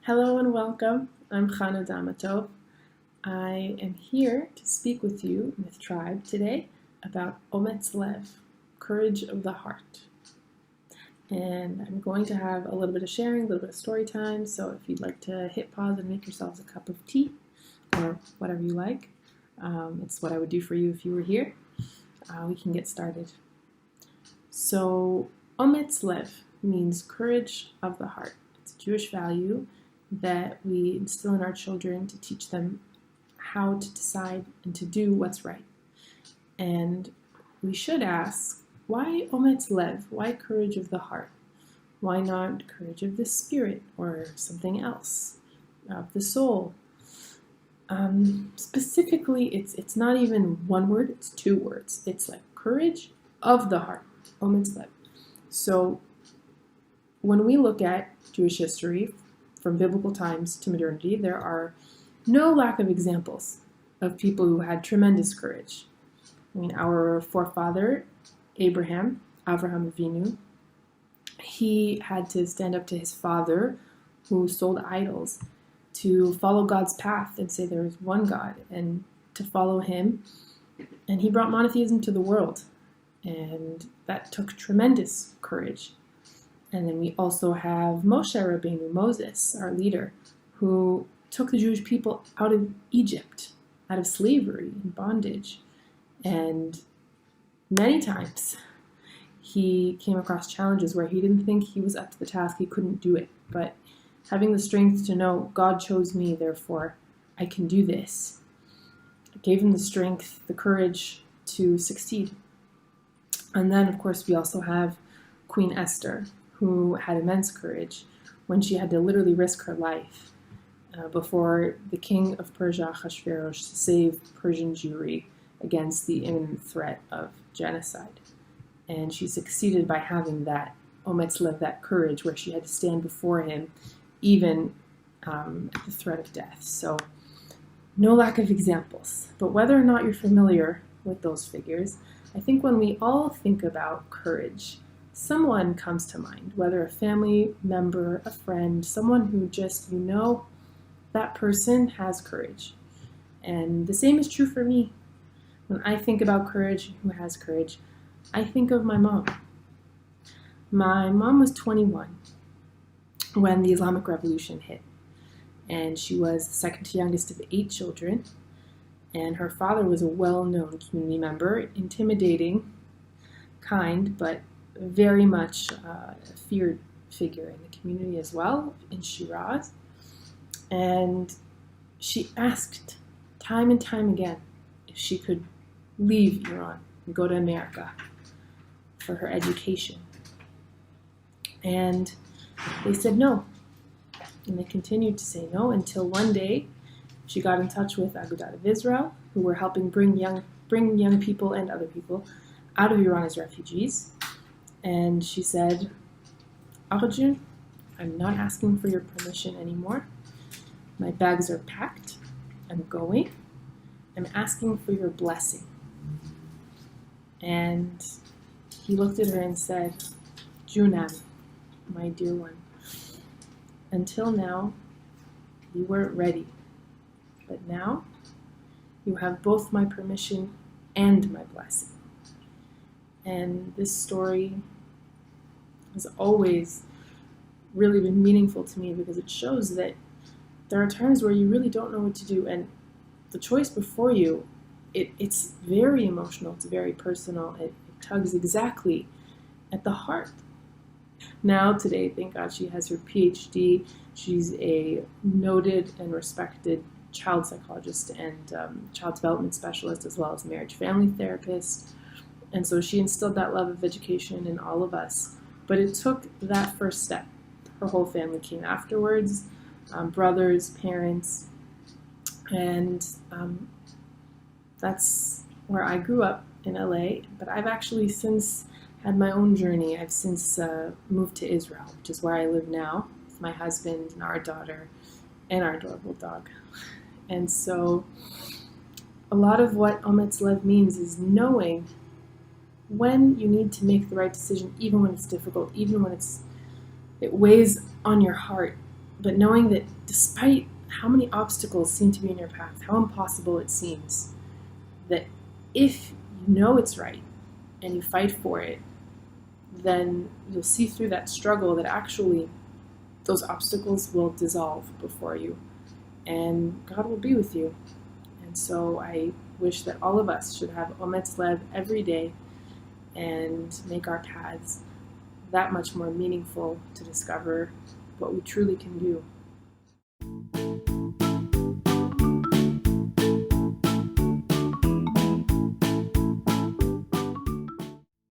Hello and welcome. I'm Chana Damatov. I am here to speak with you, Myth Tribe, today about Ometz Lev, courage of the heart. And I'm going to have a little bit of sharing, a little bit of story time, so if you'd like to hit pause and make yourselves a cup of tea, or whatever you like, it's what I would do for you if you were here. We can get started. So, Ometz Lev means courage of the heart. It's a Jewish value that we instill in our children to teach them how to decide and to do what's right. And we should ask, why Ometz Lev? Why courage of the heart? Why not courage of the spirit or something else, of the soul? Specifically, it's not even one word, it's two words. It's like courage of the heart, Ometz Lev. So when we look at Jewish history, from biblical times to modernity, there are no lack of examples of people who had tremendous courage. I mean, our forefather, Avraham Avinu, he had to stand up to his father who sold idols to follow God's path and say there is one God and to follow him. And he brought monotheism to the world. And that took tremendous courage. And then we also have Moshe Rabbeinu, Moses, our leader, who took the Jewish people out of Egypt, out of slavery and bondage. And many times he came across challenges where he didn't think he was up to the task, he couldn't do it. But having the strength to know, God chose me, therefore I can do this, it gave him the strength, the courage to succeed. And then, of course, we also have Queen Esther, who had immense courage when she had to literally risk her life before the king of Persia, Ahasuerus, to save Persian Jewry against the imminent threat of genocide. And she succeeded by having that Ometz Lev, that courage, where she had to stand before him, even at the threat of death. So, no lack of examples. But whether or not you're familiar with those figures, I think when we all think about courage, someone comes to mind, whether a family member, a friend, someone who just, that person has courage. And the same is true for me. When I think about courage, who has courage, I think of my mom. My mom was 21 when the Islamic Revolution hit. And she was the second youngest of 8 children. And her father was a well-known community member, intimidating, kind, but very much a feared figure in the community as well, in Shiraz. And she asked time and time again if she could leave Iran and go to America for her education. And they said no. And they continued to say no until one day she got in touch with Agudat of Israel, who were helping bring young people and other people out of Iran as refugees. And she said, Arjun, I'm not asking for your permission anymore. My bags are packed. I'm going. I'm asking for your blessing. And he looked at her and said, Junam, my dear one, until now, you weren't ready. But now, you have both my permission and my blessing. And this story has always really been meaningful to me because it shows that there are times where you really don't know what to do, and the choice before you, it's very emotional, it's very personal, it tugs exactly at the heart. Now, today, thank God she has her PhD. She's a noted and respected child psychologist and child development specialist, as well as marriage family therapist. And so she instilled that love of education in all of us. But it took that first step. Her whole family came afterwards, brothers, parents, and that's where I grew up in LA. But I've actually since had my own journey. I've since moved to Israel, which is where I live now with my husband and our daughter and our adorable dog. And so a lot of what Ometz Lev means is knowing when you need to make the right decision, even when it's difficult, even when it weighs on your heart, But knowing that despite how many obstacles seem to be in your path, how impossible it seems, that if you know it's right and you fight for it, then you'll see through that struggle that actually those obstacles will dissolve before you and God will be with you. And so I wish that all of us should have Ometz Lev every day and make our paths that much more meaningful to discover what we truly can do.